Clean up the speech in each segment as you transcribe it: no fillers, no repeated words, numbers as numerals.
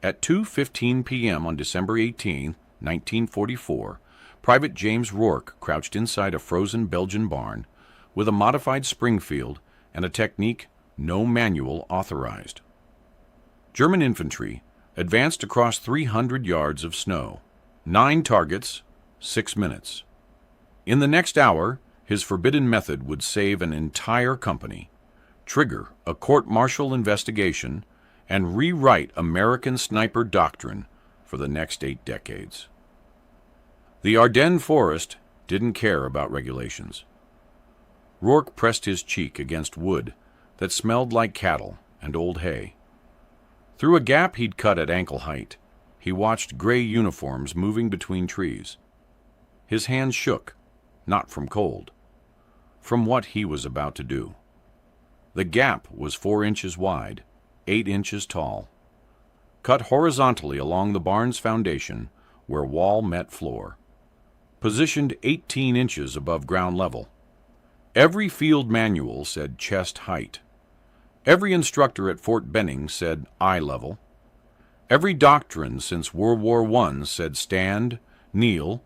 At 2:15 p.m. on December 18, 1944, Private James Rourke crouched inside a frozen Belgian barn with a modified Springfield and a technique no manual authorized. German infantry advanced across 300 yards of snow. 9 targets, 6 minutes. In the next hour, his forbidden method would save an entire company, trigger a court-martial investigation, and rewrite American sniper doctrine for the next 8 decades. The Ardennes forest didn't care about regulations. Rourke pressed his cheek against wood that smelled like cattle and old hay. Through a gap he'd cut at ankle height, he watched gray uniforms moving between trees. His hands shook, not from cold, from what he was about to do. The gap was 4 inches wide, 8 inches tall, cut horizontally along the barn's foundation where wall met floor, positioned 18 inches above ground level. Every field manual said chest height. Every instructor at Fort Benning said eye level. Every doctrine since World War I said stand, kneel,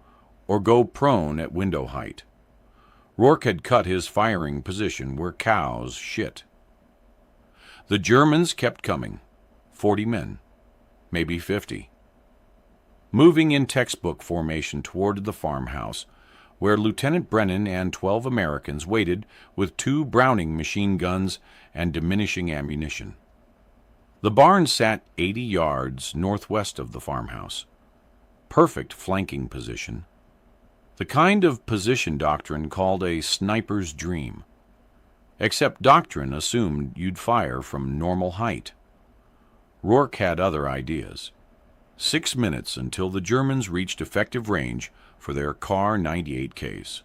or go prone at window height. Rourke had cut his firing position where cows shit. The Germans kept coming, 40 men, maybe 50. Moving in textbook formation toward the farmhouse, where Lieutenant Brennan and 12 Americans waited with 2 Browning machine guns and diminishing ammunition. The barn sat 80 yards northwest of the farmhouse. Perfect flanking position. The kind of position doctrine called a sniper's dream. Except doctrine assumed you'd fire from normal height. Rourke had other ideas. 6 minutes until the Germans reached effective range for their Kar 98Ks.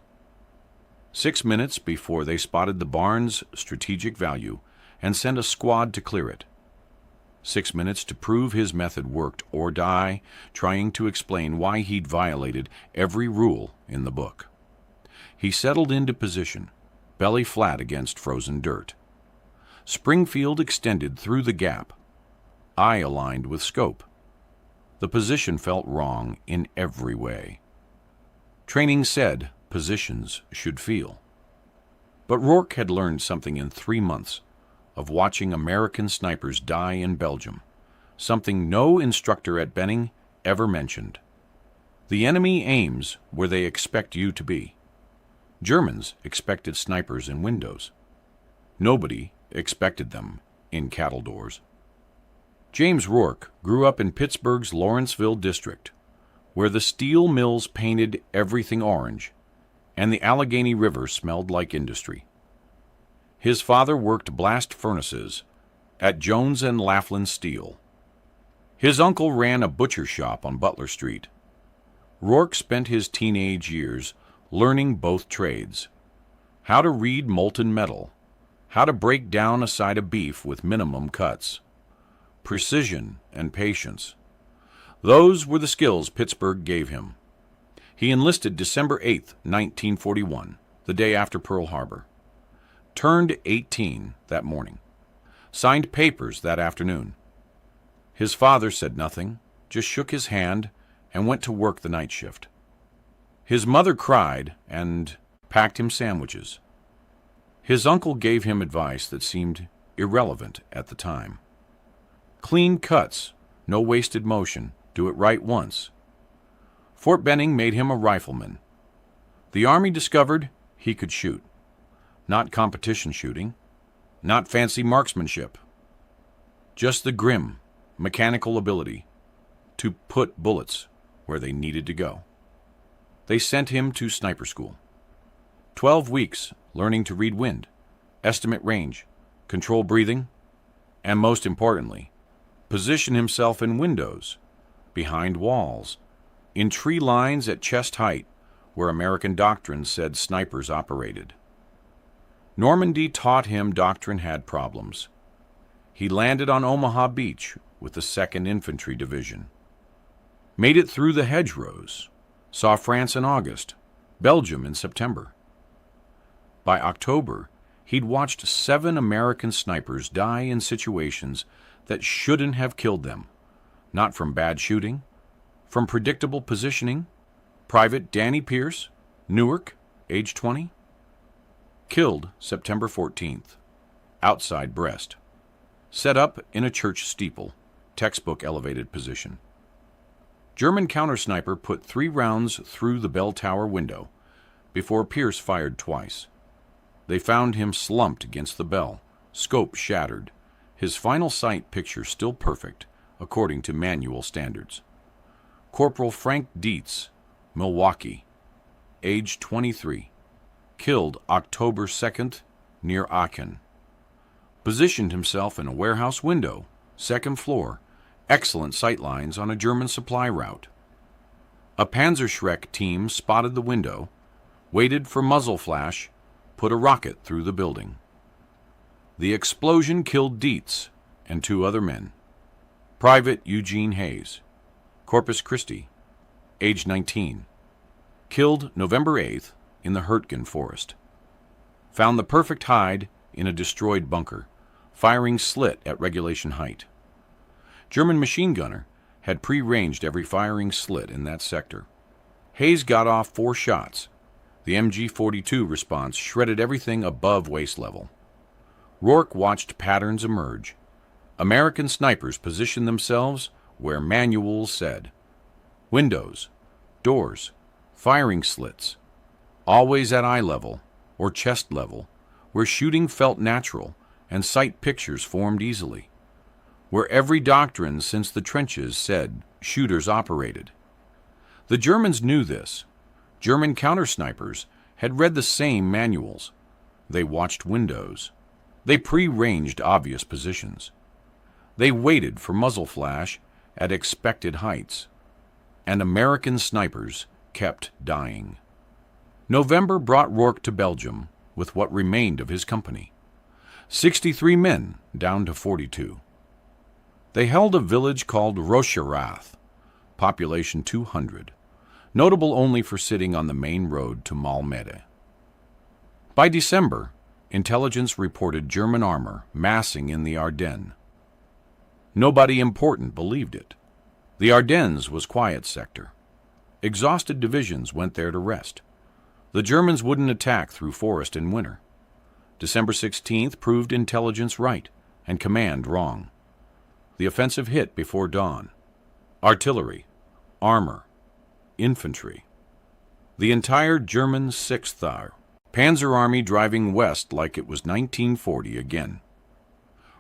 6 minutes before they spotted the barn's strategic value and sent a squad to clear it. 6 minutes to prove his method worked or die trying to explain why he'd violated every rule in the book. He settled into position, belly flat against frozen dirt. Springfield extended through the gap, eye aligned with scope. The position felt wrong in every way. Training said positions should feel. But Rourke had learned something in 3 months of watching American snipers die in Belgium, something no instructor at Benning ever mentioned. The enemy aims where they expect you to be. Germans expected snipers in windows. Nobody expected them in cattle doors. James Rourke grew up in Pittsburgh's Lawrenceville district, where the steel mills painted everything orange, and the Allegheny River smelled like industry. His father worked blast furnaces at Jones and Laughlin Steel. His uncle ran a butcher shop on Butler Street. Rourke spent his teenage years learning both trades: how to read molten metal, how to break down a side of beef with minimum cuts. Precision and patience. Those were the skills Pittsburgh gave him. He enlisted December 8, 1941, the day after Pearl Harbor. Turned 18 that morning. Signed papers that afternoon. His father said nothing, just shook his hand and went to work the night shift. His mother cried and packed him sandwiches. His uncle gave him advice that seemed irrelevant at the time. Clean cuts, no wasted motion, do it right once. Fort Benning made him a rifleman. The Army discovered he could shoot. Not competition shooting, not fancy marksmanship. Just the grim, mechanical ability to put bullets where they needed to go. They sent him to sniper school. 12 weeks learning to read wind, estimate range, control breathing, and most importantly, position himself in windows, behind walls, in tree lines at chest height where American doctrine said snipers operated. Normandy taught him doctrine had problems. He landed on Omaha Beach with the 2nd Infantry Division. Made it through the hedgerows, saw France in August, Belgium in September. By October, he'd watched 7 American snipers die in situations that shouldn't have killed them, Not from bad shooting, from predictable positioning. Private Danny Pierce, Newark, age 20. Killed September 14th. Outside breast. Set up in a church steeple, textbook elevated position. German countersniper put 3 rounds through the bell tower window before Pierce fired twice. They found him slumped against the bell, scope shattered, his final sight picture still perfect, according to manual standards. Corporal Frank Dietz, Milwaukee, age 23, killed October 2nd near Aachen. Positioned himself in a warehouse window, 2nd floor, excellent sight lines on a German supply route. A Panzerschreck team spotted the window, waited for muzzle flash, put a rocket through the building. The explosion killed Dietz and 2 other men. Private Eugene Hayes, Corpus Christi, age 19, killed November 8th in the Hurtgen Forest. Found the perfect hide in a destroyed bunker, firing slit at regulation height. German machine gunner had pre-ranged every firing slit in that sector. Hayes got off 4 shots. The MG-42 response shredded everything above waist level. Rourke watched patterns emerge. American snipers positioned themselves where manuals said. Windows, doors, firing slits, always at eye level or chest level, where shooting felt natural and sight pictures formed easily, where every doctrine since the trenches said shooters operated. The Germans knew this. German countersnipers had read the same manuals. They watched windows. They pre-ranged obvious positions. They waited for muzzle flash at expected heights. And American snipers kept dying. November brought Rourke to Belgium with what remained of his company. 63 men down to 42. They held a village called Rocherath, population 200, notable only for sitting on the main road to Malmedy. By December, intelligence reported German armor massing in the Ardennes. Nobody important believed it. The Ardennes was quiet sector. Exhausted divisions went there to rest. The Germans wouldn't attack through forest in winter. December 16th proved intelligence right and command wrong. The offensive hit before dawn. Artillery, armor, infantry. The entire German 6th Thar, Panzer Army driving west like it was 1940 again.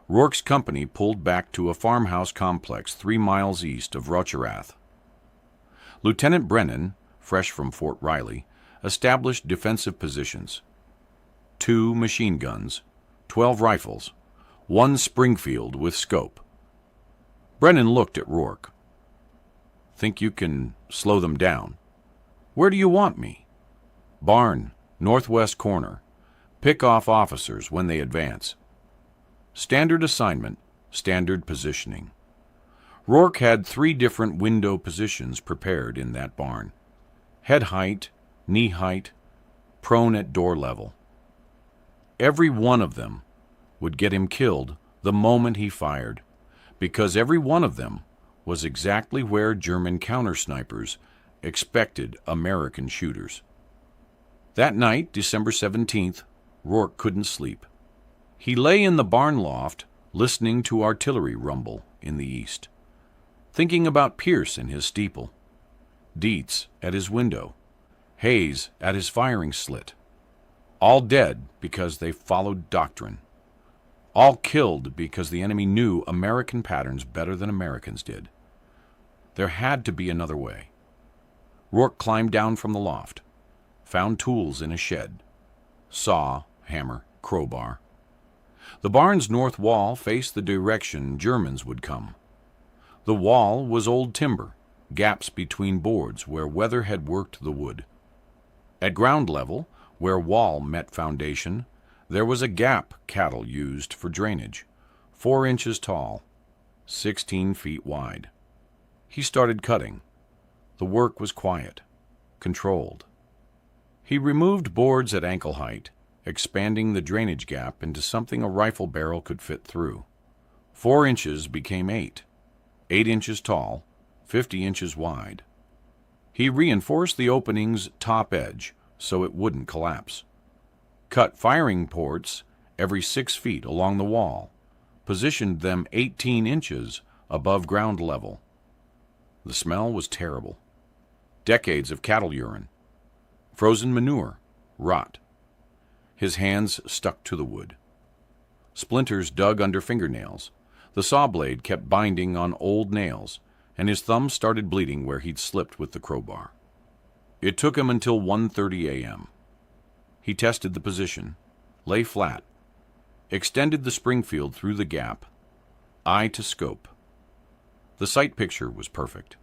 Rourke's company pulled back to a farmhouse complex 3 miles east of Rocherath. Lieutenant Brennan, fresh from Fort Riley, established defensive positions. 2 machine guns, 12 rifles, 1 Springfield with scope. Brennan looked at Rourke. Think you can slow them down? Where do you want me? Barn, northwest corner. Pick off officers when they advance. Standard assignment, standard positioning. Rourke had 3 different window positions prepared in that barn. Head height, knee height, prone at door level. Every one of them would get him killed the moment he fired, because every one of them was exactly where German counter-snipers expected American shooters. That night, December 17th, Rourke couldn't sleep. He lay in the barn loft, listening to artillery rumble in the east, thinking about Pierce in his steeple, Dietz at his window, Hayes at his firing slit, all dead because they followed doctrine, all killed because the enemy knew American patterns better than Americans did. There had to be another way. Rourke climbed down from the loft, found tools in a shed, saw, hammer, crowbar. The barn's north wall faced the direction Germans would come. The wall was old timber, gaps between boards where weather had worked the wood. At ground level, where wall met foundation, there was a gap cattle used for drainage, 4 inches tall, 16 feet wide. He started cutting. The work was quiet, controlled. He removed boards at ankle height, expanding the drainage gap into something a rifle barrel could fit through. 4 inches became 8. 8 inches tall, 50 inches wide. He reinforced the opening's top edge so it wouldn't collapse. Cut firing ports every 6 feet along the wall, positioned them 18 inches above ground level. The smell was terrible. Decades of cattle urine, frozen manure, rot. His hands stuck to the wood. Splinters dug under fingernails. The saw blade kept binding on old nails, and his thumb started bleeding where he'd slipped with the crowbar. It took him until 1:30 a.m. He tested the position, lay flat, extended the Springfield through the gap, eye to scope. The sight picture was perfect.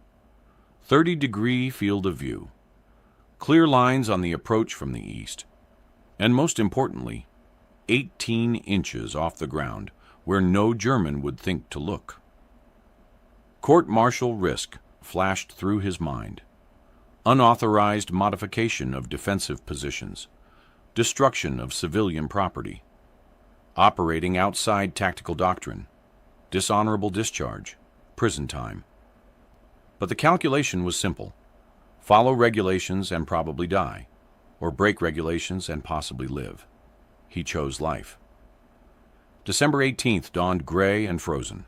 30-degree field of view, clear lines on the approach from the east, and most importantly, 18 inches off the ground where no German would think to look. Court-martial risk flashed through his mind. Unauthorized modification of defensive positions, destruction of civilian property, operating outside tactical doctrine, dishonorable discharge, prison time. But the calculation was simple. Follow regulations and probably die, or break regulations and possibly live. He chose life. December 18th dawned gray and frozen.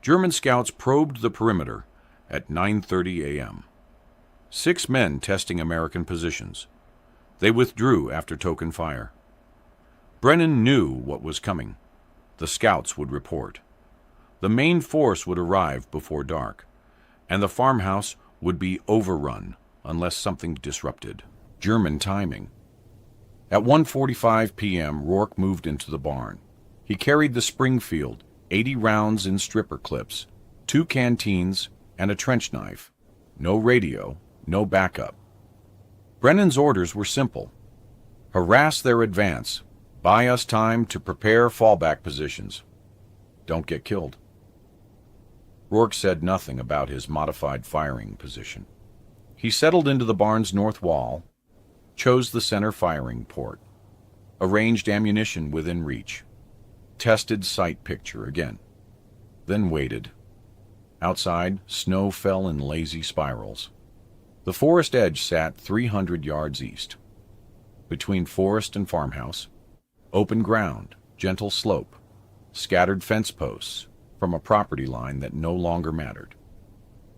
German scouts probed the perimeter at 9:30 a.m. 6 men testing American positions. They withdrew after token fire. Brennan knew what was coming. The scouts would report. The main force would arrive before dark, and the farmhouse would be overrun unless something disrupted. German timing. At 1:45 p.m., Rourke moved into the barn. He carried the Springfield, 80 rounds in stripper clips, 2 canteens, and a trench knife. No radio, no backup. Brennan's orders were simple. Harass their advance. Buy us time to prepare fallback positions. Don't get killed. Rourke said nothing about his modified firing position. He settled into the barn's north wall, chose the center firing port, arranged ammunition within reach, tested sight picture again, then waited. Outside, snow fell in lazy spirals. The forest edge sat 300 yards east. Between forest and farmhouse, open ground, gentle slope, scattered fence posts from a property line that no longer mattered.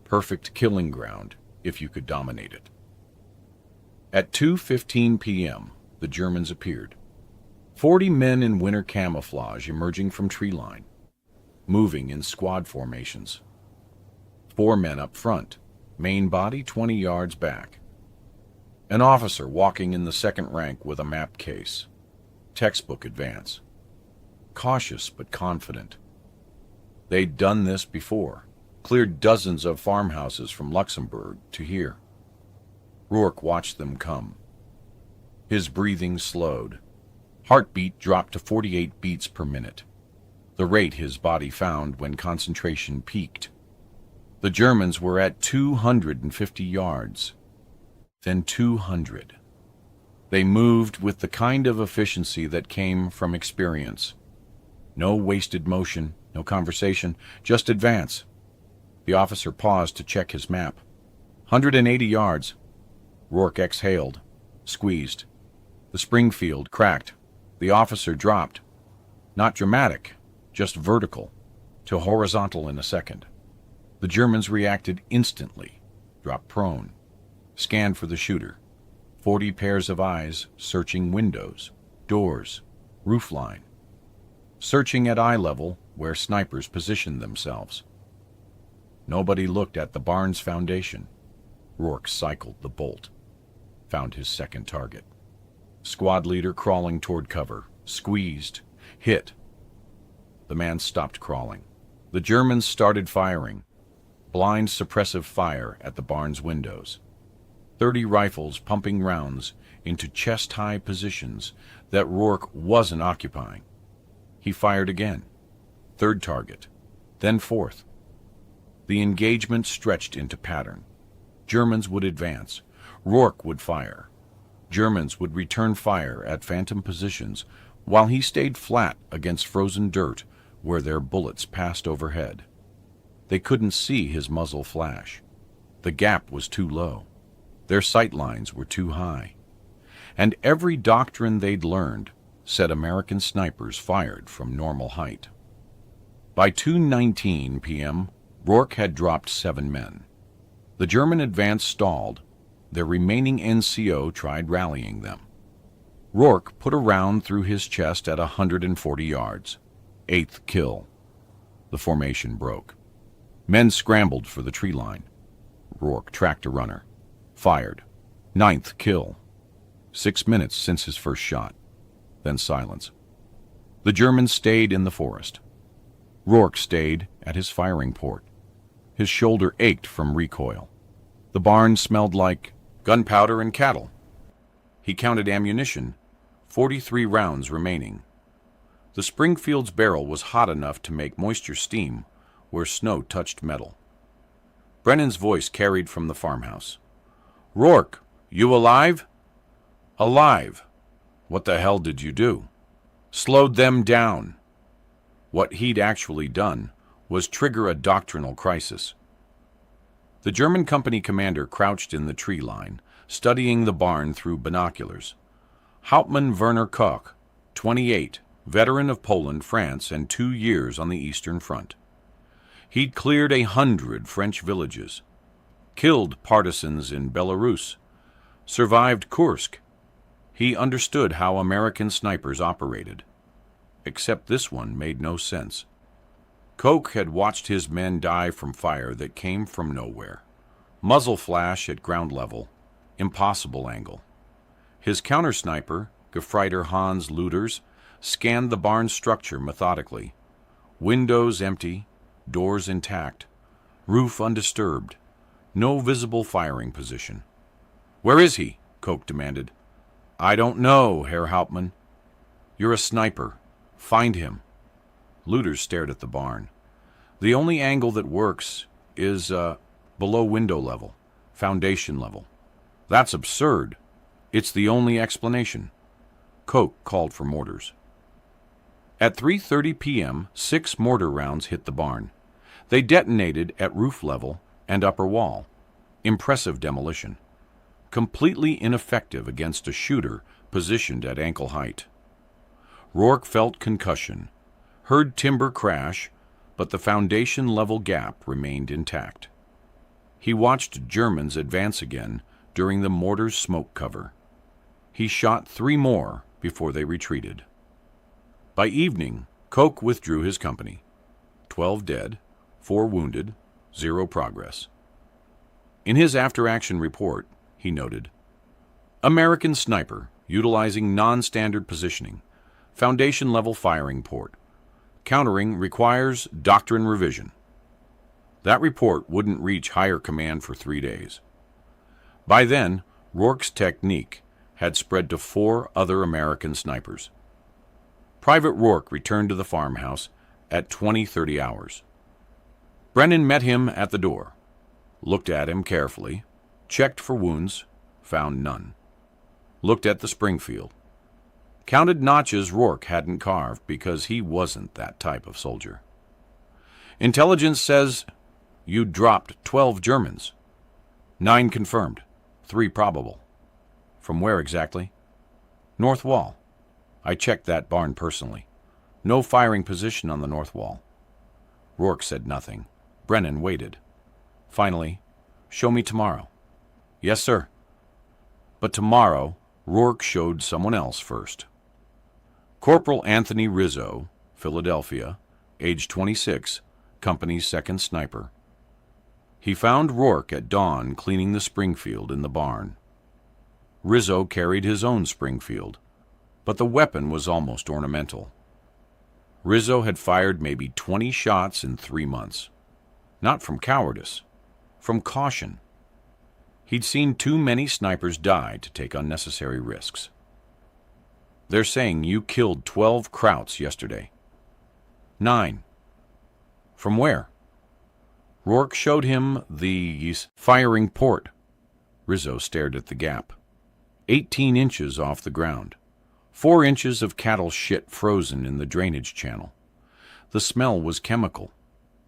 Perfect killing ground if you could dominate it. At 2:15 p.m., the Germans appeared. 40 men in winter camouflage emerging from tree line, moving in squad formations. 4 men up front, main body 20 yards back. An officer walking in the second rank with a map case. Textbook advance. Cautious but confident. They'd done this before, cleared dozens of farmhouses from Luxembourg to here. Rourke watched them come. His breathing slowed. Heartbeat dropped to 48 beats per minute, the rate his body found when concentration peaked. The Germans were at 250 yards, then 200. They moved with the kind of efficiency that came from experience. No wasted motion, no conversation, just advance. The officer paused to check his map. 180 yards. Rourke exhaled, squeezed. The Springfield cracked. The officer dropped. Not dramatic, just vertical, to horizontal in a second. The Germans reacted instantly, dropped prone, scanned for the shooter. 40 pairs of eyes searching windows, doors, roofline. Searching at eye level where snipers positioned themselves. Nobody looked at the barn's foundation. Rourke cycled the bolt. Found his second target. Squad leader crawling toward cover. Squeezed. Hit. The man stopped crawling. The Germans started firing. Blind suppressive fire at the barn's windows. 30 rifles pumping rounds into chest-high positions that Rourke wasn't occupying. He fired again. Third target. Then fourth. The engagement stretched into pattern. Germans would advance. Rourke would fire. Germans would return fire at phantom positions while he stayed flat against frozen dirt where their bullets passed overhead. They couldn't see his muzzle flash. The gap was too low. Their sight lines were too high. And every doctrine they'd learned said American snipers fired from normal height. By 2:19 p.m., Rourke had dropped 7 men. The German advance stalled. Their remaining NCO tried rallying them. Rourke put a round through his chest at 140 yards. 8th kill. The formation broke. Men scrambled for the tree line. Rourke tracked a runner. Fired. 9th kill. 6 minutes since his first shot. Then silence. The Germans stayed in the forest. Rourke stayed at his firing port. His shoulder ached from recoil. The barn smelled like gunpowder and cattle. He counted ammunition, 43 rounds remaining. The Springfield's barrel was hot enough to make moisture steam where snow touched metal. Brennan's voice carried from the farmhouse. "Rourke, you alive?" "Alive. What the hell did you do?" "Slowed them down." What he'd actually done was trigger a doctrinal crisis. The German company commander crouched in the tree line, studying the barn through binoculars. Hauptmann Werner Koch, 28, veteran of Poland, France, and 2 years on the Eastern Front. He'd cleared 100 French villages, killed partisans in Belarus, survived Kursk. He understood how American snipers operated. Except this one made no sense. Koch had watched his men die from fire that came from nowhere. Muzzle flash at ground level, impossible angle. His counter-sniper, Gefreiter Hans Luders, scanned the barn structure methodically. Windows empty, doors intact, roof undisturbed, no visible firing position. "Where is he?" Koch demanded. "I don't know, Herr Hauptmann." "You're a sniper. Find him." Luders stared at the barn. "The only angle that works is below window level, foundation level." "That's absurd." "It's the only explanation." Koch called for mortars. At 3:30 p.m., 6 mortar rounds hit the barn. They detonated at roof level and upper wall. Impressive demolition. Completely ineffective against a shooter positioned at ankle height. Rourke felt concussion, heard timber crash, but the foundation-level gap remained intact. He watched Germans advance again during the mortar's smoke cover. He shot 3 more before they retreated. By evening, Koch withdrew his company. 12 dead, 4 wounded, 0 progress. In his after-action report, he noted, "American sniper, utilizing non-standard positioning, foundation-level firing port. Countering requires doctrine revision." That report wouldn't reach higher command for 3 days. By then, Rourke's technique had spread to 4 other American snipers. Private Rourke returned to the farmhouse at 20:30 hours. Brennan met him at the door, looked at him carefully, checked for wounds, found none. Looked at the Springfield. Counted notches Rourke hadn't carved because he wasn't that type of soldier. "Intelligence says you dropped 12 Germans. 9 confirmed, 3 probable." "From where exactly?" "North wall. I checked that barn personally. No firing position on the north wall." Rourke said nothing. Brennan waited. Finally, "Show me tomorrow." "Yes, sir." But tomorrow, Rourke showed someone else first. Corporal Anthony Rizzo, Philadelphia, age 26, company's 2nd sniper. He found Rourke at dawn cleaning the Springfield in the barn. Rizzo carried his own Springfield, but the weapon was almost ornamental. Rizzo had fired maybe 20 shots in 3 months. Not from cowardice, from caution. He'd seen too many snipers die to take unnecessary risks. "They're saying you killed 12 Krauts yesterday." 9. "From where?" Rourke showed him the firing port. Rizzo stared at the gap. 18 inches off the ground. 4 inches of cattle shit frozen in the drainage channel. The smell was chemical.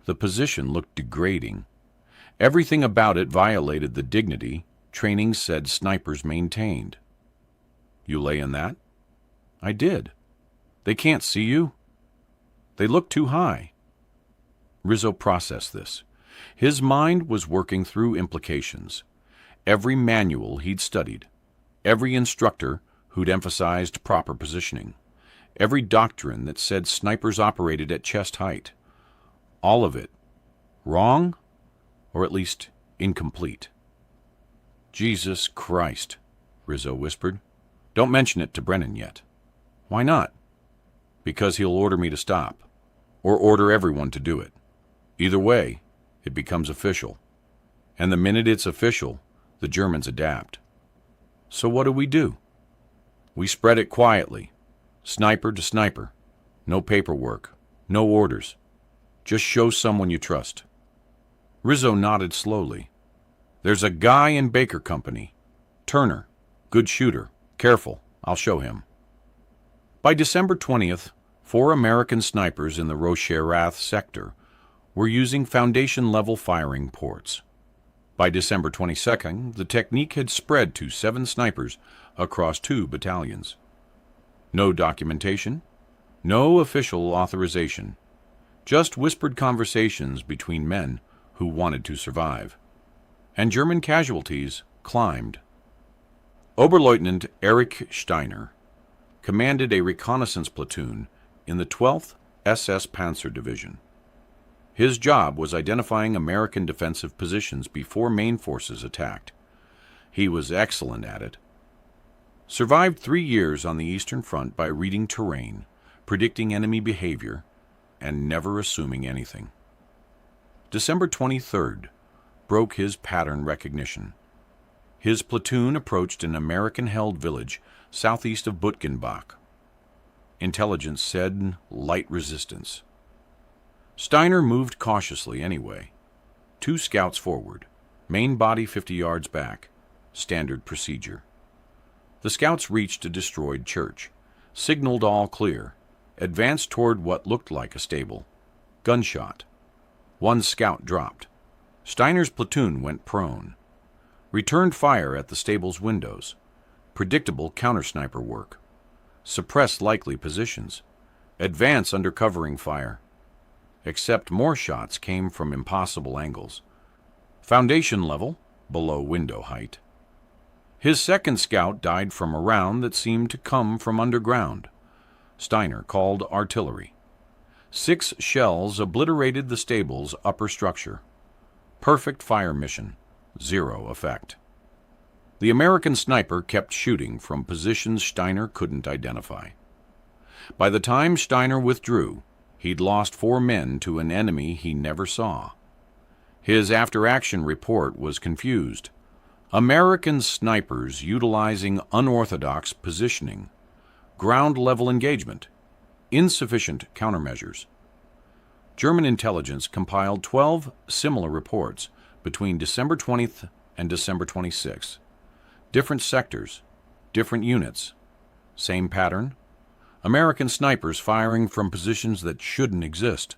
The position looked degrading. Everything about it violated the dignity training said snipers maintained. You lay in that? I did. They can't see you. They look too high. Rizzo processed this. His mind was working through implications. Every manual he'd studied, every instructor who'd emphasized proper positioning, every doctrine that said snipers operated at chest height. All of it wrong, or at least incomplete. Jesus Christ, Rizzo whispered. Don't mention it to Brennan yet. Why not? Because he'll order me to stop, or order everyone to do it. Either way, it becomes official. And the minute it's official, the Germans adapt. So what do? We spread it quietly, sniper to sniper. No paperwork, no orders. Just show someone you trust. Rizzo nodded slowly. There's a guy in Baker Company. Turner. Good shooter. Careful, I'll show him. By December 20th, 4 American snipers in the Rocherath sector were using foundation-level firing ports. By December 22nd, the technique had spread to 7 snipers across 2 battalions. No documentation, no official authorization, just whispered conversations between men who wanted to survive. And German casualties climbed. Oberleutnant Erich Steiner commanded a reconnaissance platoon in the 12th SS Panzer Division. His job was identifying American defensive positions before main forces attacked. He was excellent at it. Survived 3 years on the Eastern Front by reading terrain, predicting enemy behavior, and never assuming anything. December 23rd broke his pattern recognition. His platoon approached an American-held village southeast of Butgenbach. Intelligence said light resistance. Steiner moved cautiously anyway. 2 scouts forward, main body 50 yards back, standard procedure. The scouts reached a destroyed church, signaled all clear, advanced toward what looked like a stable. Gunshot. 1 scout dropped. Steiner's platoon went prone. Returned fire at the stable's windows. Predictable counter-sniper work. Suppress likely positions. Advance under covering fire. Except more shots came from impossible angles. Foundation level, below window height. His second scout died from a round that seemed to come from underground. Steiner called artillery. 6 shells obliterated the stable's upper structure. Perfect fire mission. 0 effect. The American sniper kept shooting from positions Steiner couldn't identify. By the time Steiner withdrew, he'd lost 4 men to an enemy he never saw. His after-action report was confused. American snipers utilizing unorthodox positioning, ground-level engagement, insufficient countermeasures. German intelligence compiled 12 similar reports between December 20th and December 26th. Different sectors, different units, same pattern. American snipers firing from positions that shouldn't exist.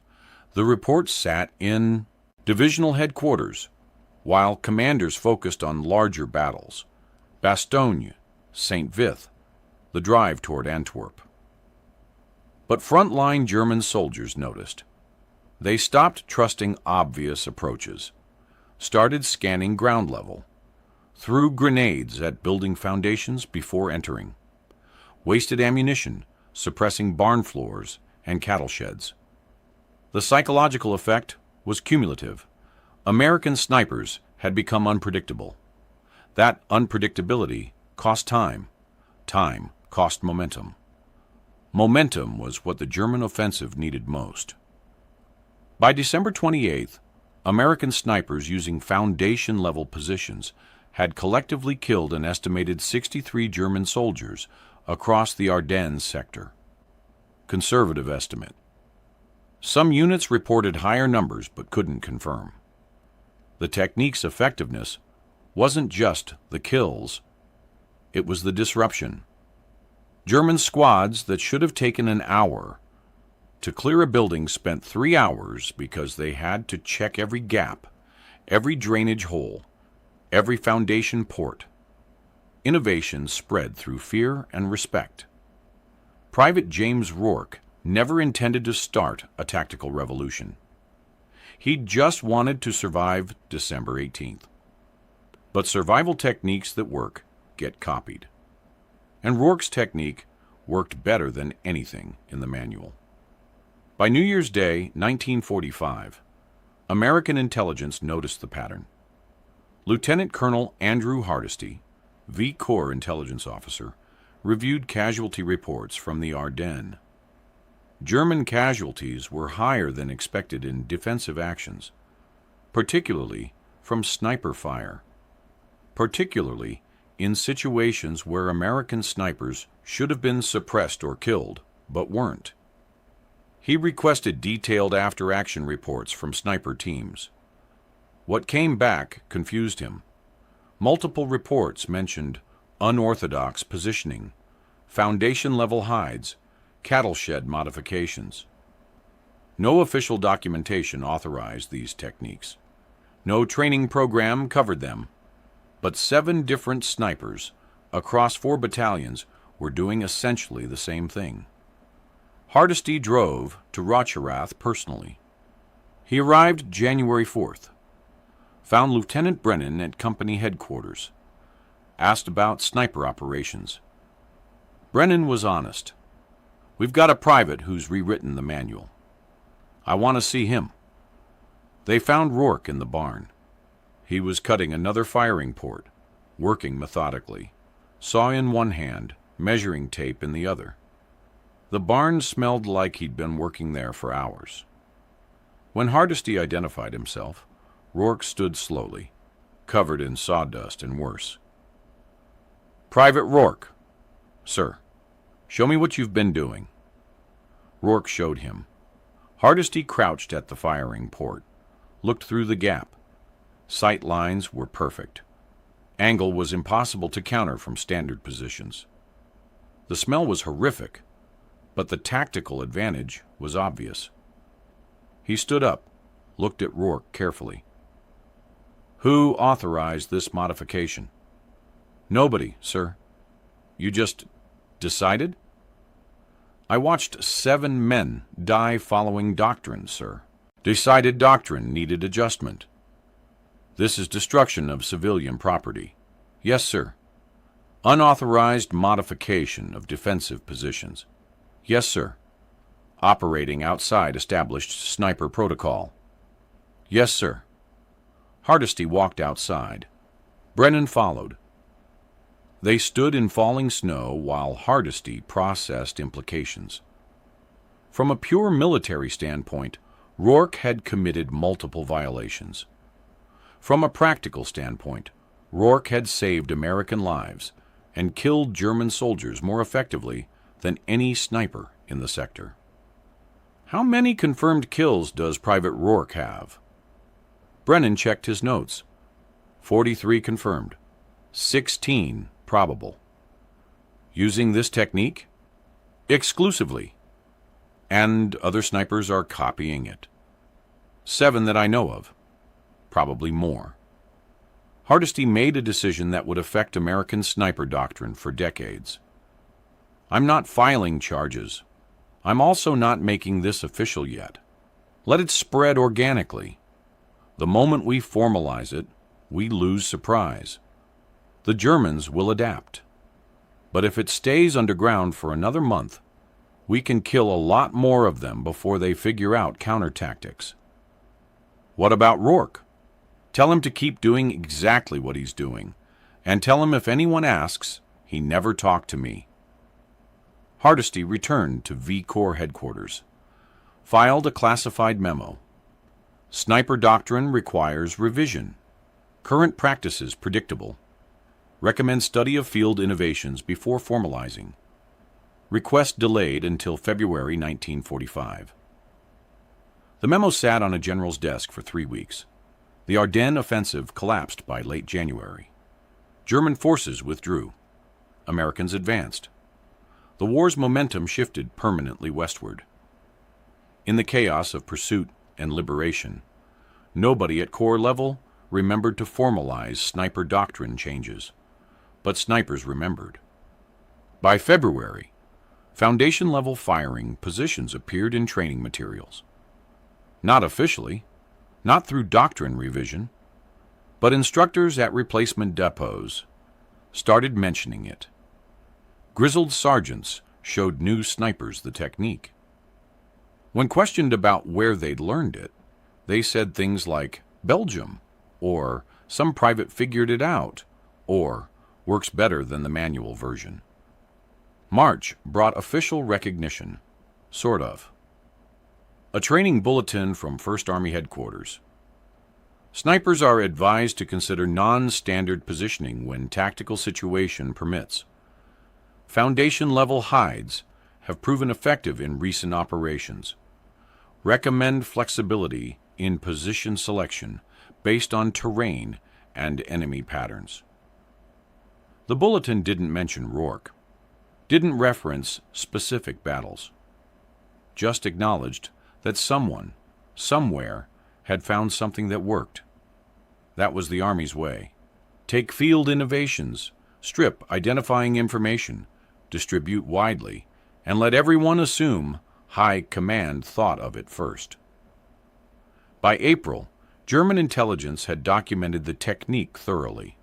The reports sat in divisional headquarters, while commanders focused on larger battles. Bastogne, St. Vith, the drive toward Antwerp. But frontline German soldiers noticed. They stopped trusting obvious approaches, started scanning ground level, threw grenades at building foundations before entering, wasted ammunition suppressing barn floors and cattle sheds. The psychological effect was cumulative. American snipers had become unpredictable. That unpredictability cost time. Time cost momentum. Momentum was what the German offensive needed most. By December 28th, American snipers using foundation-level positions had collectively killed an estimated 63 German soldiers across the Ardennes sector. Conservative estimate. Some units reported higher numbers but couldn't confirm. The technique's effectiveness wasn't just the kills, it was the disruption. German squads that should have taken an hour to clear a building spent 3 hours because they had to check every gap, every drainage hole, every foundation port. Innovation spread through fear and respect. Private James Rourke never intended to start a tactical revolution. He just wanted to survive December 18th. But survival techniques that work get copied. And Rourke's technique worked better than anything in the manual. By New Year's Day, 1945, American intelligence noticed the pattern. Lieutenant Colonel Andrew Hardesty, V Corps intelligence officer, reviewed casualty reports from the Ardennes. German casualties were higher than expected in defensive actions, particularly from sniper fire, particularly in situations where American snipers should have been suppressed or killed, but weren't. He requested detailed after-action reports from sniper teams. What came back confused him. Multiple reports mentioned unorthodox positioning, foundation-level hides, cattle shed modifications. No official documentation authorized these techniques. No training program covered them. But 7 different snipers across 4 battalions were doing essentially the same thing. Hardesty drove to Rocherath personally. He arrived January 4th, found Lieutenant Brennan at company headquarters, asked about sniper operations. Brennan was honest. "We've got a private who's rewritten the manual. I want to see him." They found Rourke in the barn. He was cutting another firing port, working methodically, saw in one hand, measuring tape in the other. The barn smelled like he'd been working there for hours. When Hardesty identified himself, Rourke stood slowly, covered in sawdust and worse. "Private Rourke." "Sir." "Show me what you've been doing." Rourke showed him. Hardesty crouched at the firing port, looked through the gap. Sight lines were perfect. Angle was impossible to counter from standard positions. The smell was horrific, but the tactical advantage was obvious. He stood up, looked at Rourke carefully. "Who authorized this modification?" "Nobody, sir." "You just decided?" "I watched 7 men die following doctrine, sir. Decided doctrine needed adjustment. This is destruction of civilian property." "Yes, sir." "Unauthorized modification of defensive positions." "Yes, sir." "Operating outside established sniper protocol." "Yes, sir." Hardesty walked outside. Brennan followed. They stood in falling snow while Hardesty processed implications. From a pure military standpoint, Rourke had committed multiple violations. From a practical standpoint, Rourke had saved American lives and killed German soldiers more effectively than any sniper in the sector. "How many confirmed kills does Private Rourke have?" Brennan checked his notes. 43 confirmed, 16 probable. "Using this technique?" "Exclusively. And other snipers are copying it." 7 that I know of. Probably more. Hardesty made a decision that would affect American sniper doctrine for decades. "I'm not filing charges. I'm also not making this official yet. Let it spread organically. The moment we formalize it, we lose surprise. The Germans will adapt. But if it stays underground for another month, we can kill a lot more of them before they figure out counter-tactics." "What about Rourke?" "Tell him to keep doing exactly what he's doing, and tell him if anyone asks, he never talked to me." Hardesty returned to V Corps headquarters, filed a classified memo. "Sniper doctrine requires revision. Current practices predictable. Recommend study of field innovations before formalizing. Request delayed until February 1945. The memo sat on a general's desk for 3 weeks. The Ardennes offensive collapsed by late January. German forces withdrew. Americans advanced. The war's momentum shifted permanently westward. In the chaos of pursuit and liberation, nobody at Corps level remembered to formalize sniper doctrine changes, but snipers remembered. By February, Foundation-level firing positions appeared in training materials. Not officially, not through doctrine revision, but instructors at replacement depots started mentioning it. Grizzled sergeants showed new snipers the technique. When questioned about where they'd learned it, they said things like Belgium, or some private figured it out, or works better than the manual version. March brought official recognition, sort of. A training bulletin from 1st Army Headquarters. Snipers are advised to consider non-standard positioning when tactical situation permits. Foundation-level hides have proven effective in recent operations. Recommend flexibility in position selection based on terrain and enemy patterns. The bulletin didn't mention Rourke, didn't reference specific battles, just acknowledged that someone, somewhere, had found something that worked. That was the Army's way. Take field innovations, strip identifying information, distribute widely, and let everyone assume high command thought of it first. By April, German intelligence had documented the technique thoroughly.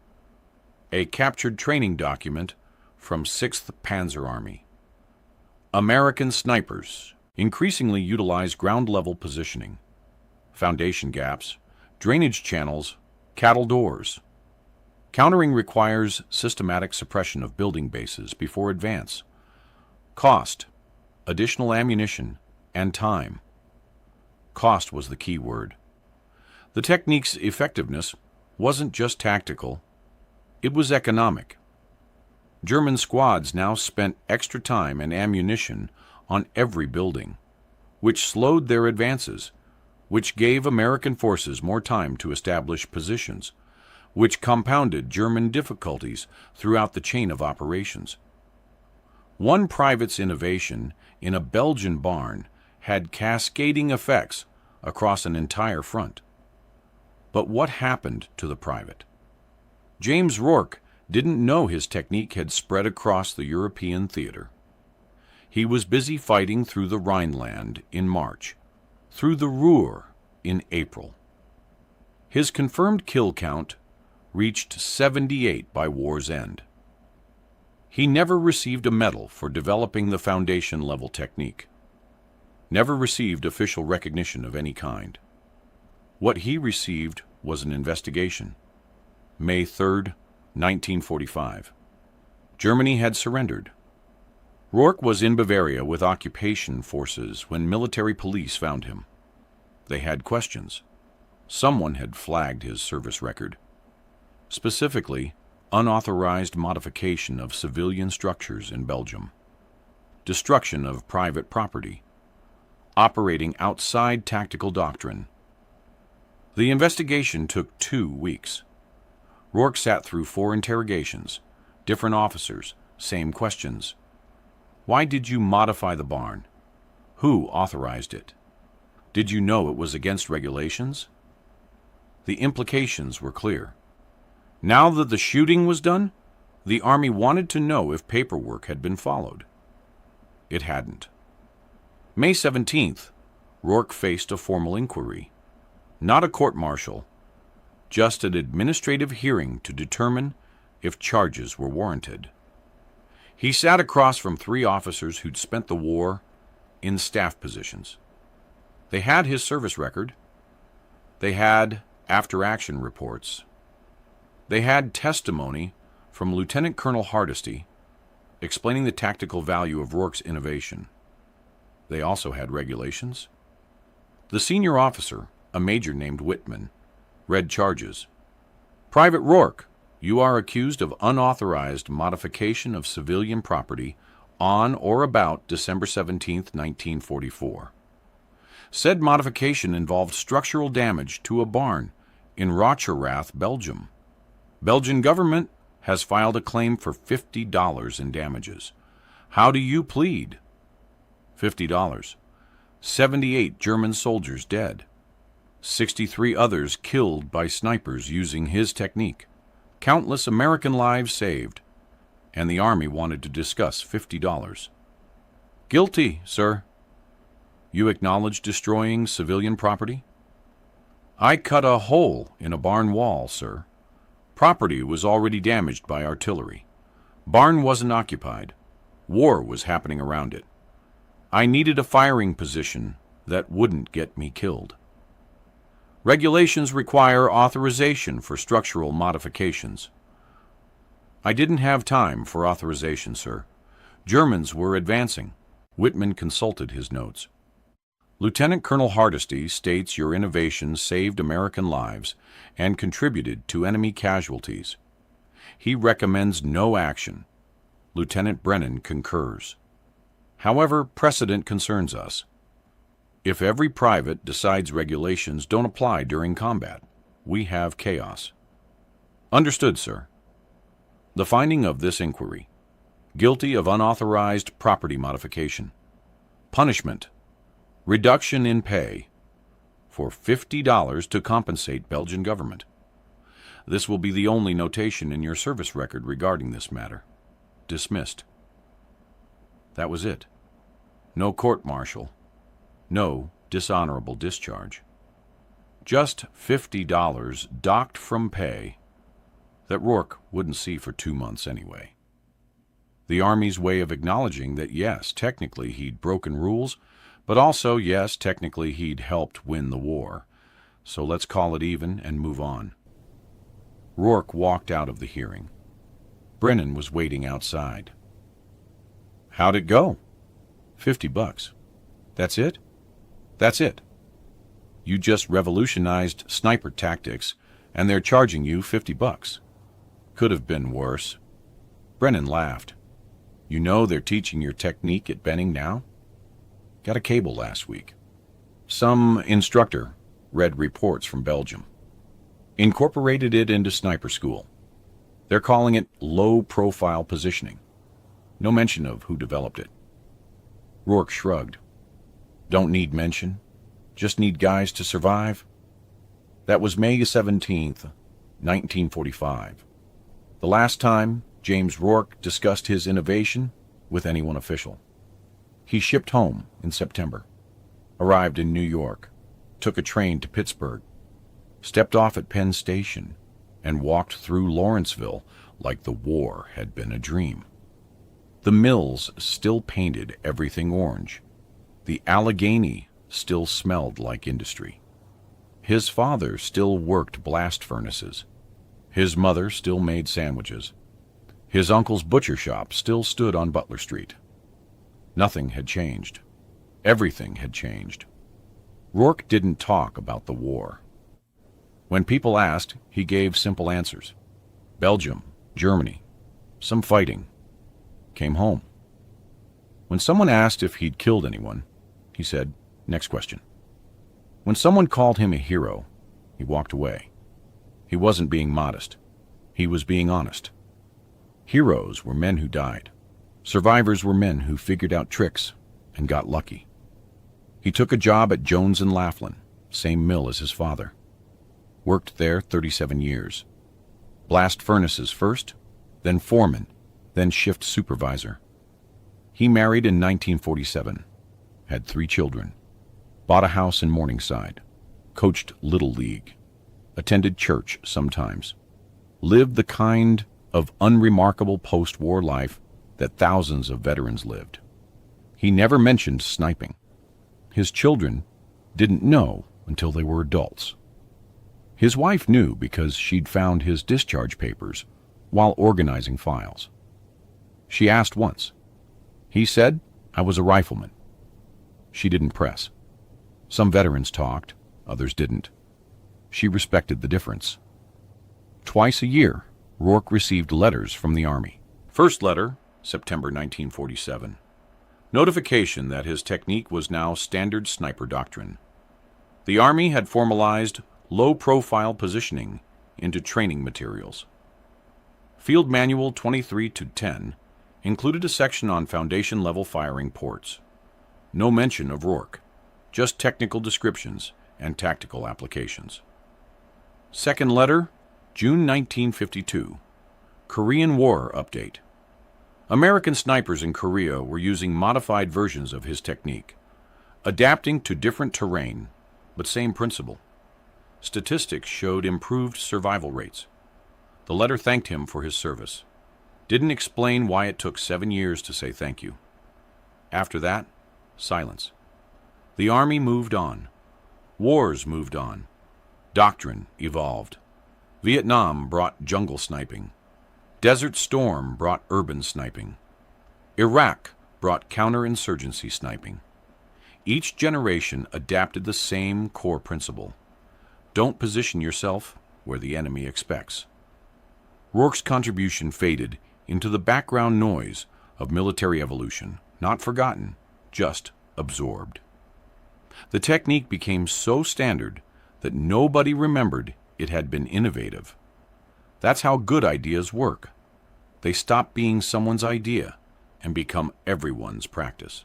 A captured training document from 6th Panzer Army. American snipers increasingly utilize ground-level positioning, foundation gaps, drainage channels, cattle doors. Countering requires systematic suppression of building bases before advance. Cost, additional ammunition, and time. Cost was the key word. The technique's effectiveness wasn't just tactical, it was economic. German squads now spent extra time and ammunition on every building, which slowed their advances, which gave American forces more time to establish positions, which compounded German difficulties throughout the chain of operations. One private's innovation in a Belgian barn had cascading effects across an entire front. But what happened to the private? James Rourke didn't know his technique had spread across the European theater. He was busy fighting through the Rhineland in March, through the Ruhr in April. His confirmed kill count reached 78 by war's end. He never received a medal for developing the foundation-level technique, never received official recognition of any kind. What he received was an investigation. May 3rd, 1945. Germany had surrendered. Rourke was in Bavaria with occupation forces when military police found him. They had questions. Someone had flagged his service record. Specifically, unauthorized modification of civilian structures in Belgium, destruction of private property, operating outside tactical doctrine. The investigation took 2 weeks. Rourke sat through 4 interrogations, different officers, same questions. Why did you modify the barn? Who authorized it? Did you know it was against regulations? The implications were clear. Now that the shooting was done, the Army wanted to know if paperwork had been followed. It hadn't. May 17th, Rourke faced a formal inquiry. Not a court-martial, just an administrative hearing to determine if charges were warranted. He sat across from 3 officers who'd spent the war in staff positions. They had his service record. They had after-action reports. They had testimony from Lieutenant Colonel Hardesty explaining the tactical value of Rourke's innovation. They also had regulations. The senior officer, a major named Whitman, read charges. Private Rourke, you are accused of unauthorized modification of civilian property on or about December 17, 1944. Said modification involved structural damage to a barn in Rocherath, Belgium. Belgian government has filed a claim for $50 in damages. How do you plead? $50. 78 German soldiers dead. 63 others killed by snipers using his technique. Countless American lives saved. And the Army wanted to discuss $50. Guilty, sir. You acknowledge destroying civilian property? I cut a hole in a barn wall, sir. Property was already damaged by artillery. Barn wasn't occupied. War was happening around it. I needed a firing position that wouldn't get me killed. Regulations require authorization for structural modifications. I didn't have time for authorization, sir. Germans were advancing. Whitman consulted his notes. Lieutenant Colonel Hardesty states your innovation saved American lives and contributed to enemy casualties. He recommends no action. Lieutenant Brennan concurs. However, precedent concerns us. If every private decides regulations don't apply during combat, we have chaos. Understood, sir. The finding of this inquiry: guilty of unauthorized property modification. Punishment: reduction in pay for $50 to compensate Belgian government. This will be the only notation in your service record regarding this matter. Dismissed. That was it. No court-martial. No dishonorable discharge. Just $50 docked from pay that Rourke wouldn't see for 2 months anyway. The Army's way of acknowledging that, yes, technically he'd broken rules, but also, yes, technically he'd helped win the war. So let's call it even and move on. Rourke walked out of the hearing. Brennan was waiting outside. How'd it go? $50. That's it? That's it. You just revolutionized sniper tactics, and they're charging you $50. Could have been worse. Brennan laughed. You know they're teaching your technique at Benning now? Got a cable last week. Some instructor read reports from Belgium. Incorporated it into sniper school. They're calling it low-profile positioning. No mention of who developed it. Rourke shrugged. Don't need mention. Just need guys to survive. That was May 17th, 1945. The last time James Rourke discussed his innovation with anyone official. He shipped home in September, arrived in New York, took a train to Pittsburgh, stepped off at Penn Station, and walked through Lawrenceville like the war had been a dream. The mills still painted everything orange. The Allegheny still smelled like industry. His father still worked blast furnaces. His mother still made sandwiches. His uncle's butcher shop still stood on Butler Street. Nothing had changed. Everything had changed. Rourke didn't talk about the war. When people asked, he gave simple answers. Belgium, Germany, some fighting. Came home. When someone asked if he'd killed anyone, he said, next question. When someone called him a hero, he walked away. He wasn't being modest. He was being honest. Heroes were men who died. Survivors were men who figured out tricks and got lucky. He took a job at Jones and Laughlin, same mill as his father. Worked there 37 years. Blast furnaces first, then foreman, then shift supervisor. He married in 1947, had 3 children, bought a house in Morningside, coached Little League, attended church sometimes, lived the kind of unremarkable post-war life that thousands of veterans lived. He never mentioned sniping. His children didn't know until they were adults. His wife knew because she'd found his discharge papers while organizing files. She asked once. He said, I was a rifleman. She didn't press. Some veterans talked, others didn't. She respected the difference. Twice a year, Rourke received letters from the Army. First letter, September 1947. Notification that his technique was now standard sniper doctrine. The Army had formalized low-profile positioning into training materials. Field Manual 23-10 included a section on foundation-level firing ports. No mention of Rourke. just technical descriptions and tactical applications. Second letter, June 1952. Korean War update. American snipers in Korea were using modified versions of his technique, adapting to different terrain, but same principle. Statistics showed improved survival rates. The letter thanked him for his service. Didn't explain why it took 7 years to say thank you. After that, silence. The Army moved on. Wars moved on. Doctrine evolved. Vietnam brought jungle sniping. Desert Storm brought urban sniping. Iraq brought counterinsurgency sniping. Each generation adapted the same core principle. Don't position yourself where the enemy expects. Rourke's contribution faded into the background noise of military evolution, not forgotten, just absorbed. The technique became so standard that nobody remembered it had been innovative. That's how good ideas work. They stop being someone's idea and become everyone's practice.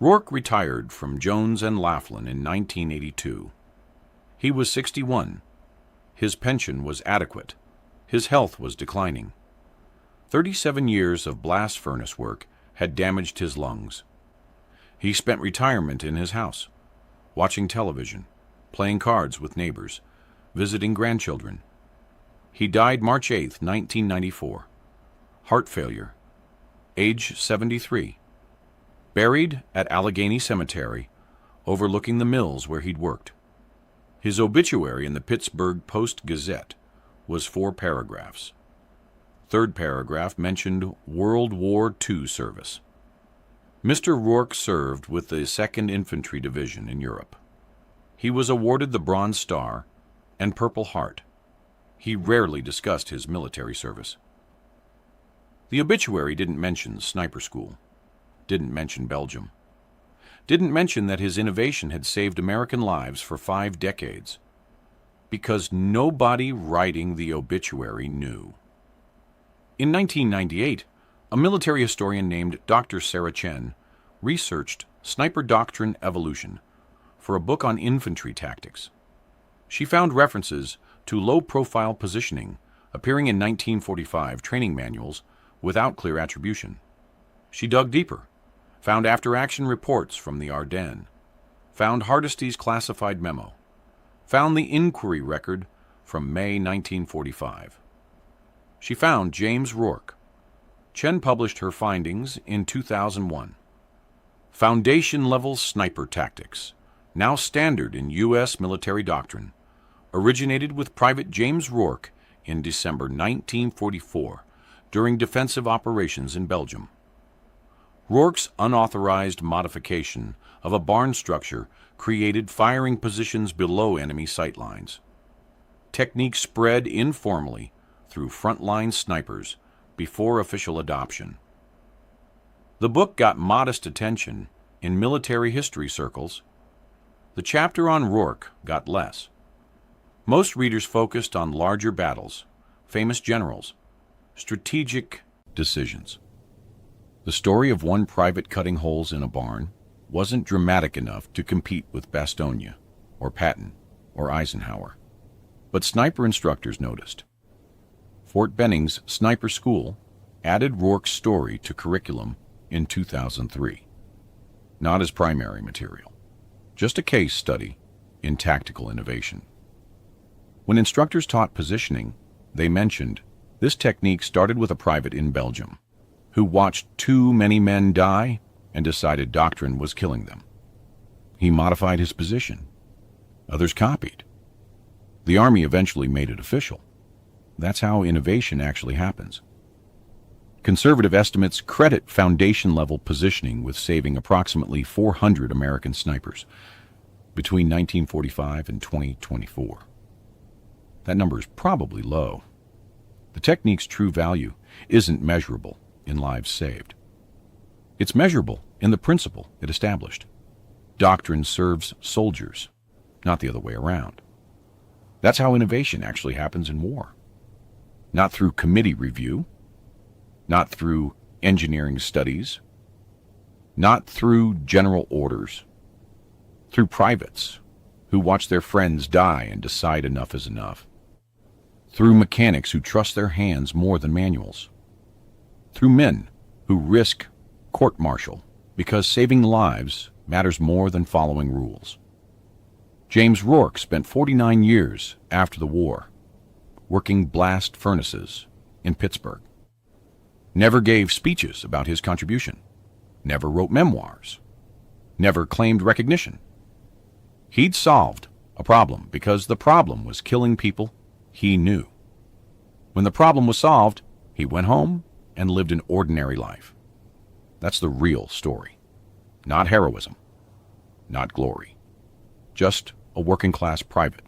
Rourke retired from Jones and Laughlin in 1982. He was 61. His pension was adequate. His health was declining. 37 years of blast furnace work had damaged his lungs. He spent retirement in his house, watching television, playing cards with neighbors, visiting grandchildren. He died March 8, 1994. Heart failure. Age 73. Buried at Allegheny Cemetery, overlooking the mills where he'd worked. His obituary in the Pittsburgh Post-Gazette was 4 paragraphs. Third paragraph mentioned World War II service. Mr. Rourke served with the 2nd Infantry Division in Europe. He was awarded the Bronze Star and Purple Heart. He rarely discussed his military service. The obituary didn't mention sniper school, didn't mention Belgium, didn't mention that his innovation had saved American lives for 5 decades, because nobody writing the obituary knew. In 1998, a military historian named Dr. Sarah Chen researched sniper doctrine evolution for a book on infantry tactics. She found references to low-profile positioning appearing in 1945 training manuals without clear attribution. She dug deeper, found after-action reports from the Ardennes, found Hardesty's classified memo, found the inquiry record from May 1945. She found James Rourke. Chen published her findings in 2001. Foundation-level sniper tactics, now standard in U.S. military doctrine, originated with Private James Rourke in December 1944 during defensive operations in Belgium. Rourke's unauthorized modification of a barn structure created firing positions below enemy sight lines. Technique spread informally through frontline snipers before official adoption. The book got modest attention in military history circles. The chapter on Rourke got less. Most readers focused on larger battles, famous generals, strategic decisions. The story of one private cutting holes in a barn wasn't dramatic enough to compete with Bastogne, or Patton, or Eisenhower. But sniper instructors noticed. Fort Benning's Sniper School added Rourke's story to curriculum in 2003. Not as primary material, just a case study in tactical innovation. When instructors taught positioning, they mentioned this technique started with a private in Belgium who watched too many men die and decided doctrine was killing them. He modified his position. Others copied. The Army eventually made it official. That's how innovation actually happens. Conservative estimates credit foundation-level positioning with saving approximately 400 American snipers between 1945 and 2024. That number is probably low. The technique's true value isn't measurable in lives saved. It's measurable in the principle it established. Doctrine serves soldiers, not the other way around. That's how innovation actually happens in war. Not through committee review, not through engineering studies, not through general orders. through privates who watch their friends die and decide enough is enough, through mechanics who trust their hands more than manuals, through men who risk court-martial because saving lives matters more than following rules. James Rourke spent 49 years after the war working blast furnaces in Pittsburgh. Never gave speeches about his contribution. Never wrote memoirs. Never claimed recognition. He'd solved a problem because the problem was killing people he knew. When the problem was solved, he went home and lived an ordinary life. That's the real story. Not heroism. Not glory. Just a working-class private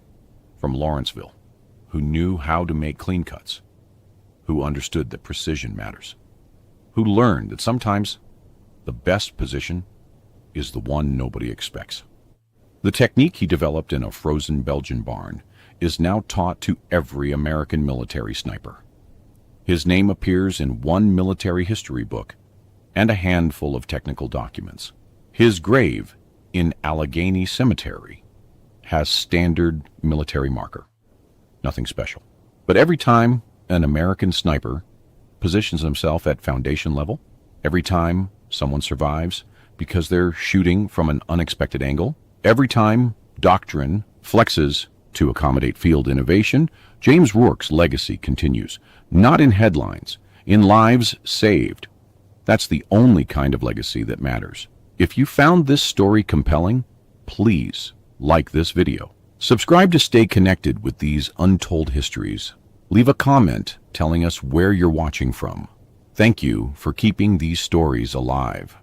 from Lawrenceville who knew how to make clean cuts, who understood that precision matters, who learned that sometimes the best position is the one nobody expects. The technique he developed in a frozen Belgian barn is now taught to every American military sniper. His name appears in one military history book and a handful of technical documents. His grave in Allegheny Cemetery has standard military marker. Nothing special. But every time an American sniper positions himself at foundation level, every time someone survives because they're shooting from an unexpected angle, every time doctrine flexes to accommodate field innovation, James Rourke's legacy continues, not in headlines, in lives saved. That's the only kind of legacy that matters. If you found this story compelling, please like this video. Subscribe to stay connected with these untold histories. Leave a comment telling us where you're watching from. Thank you for keeping these stories alive.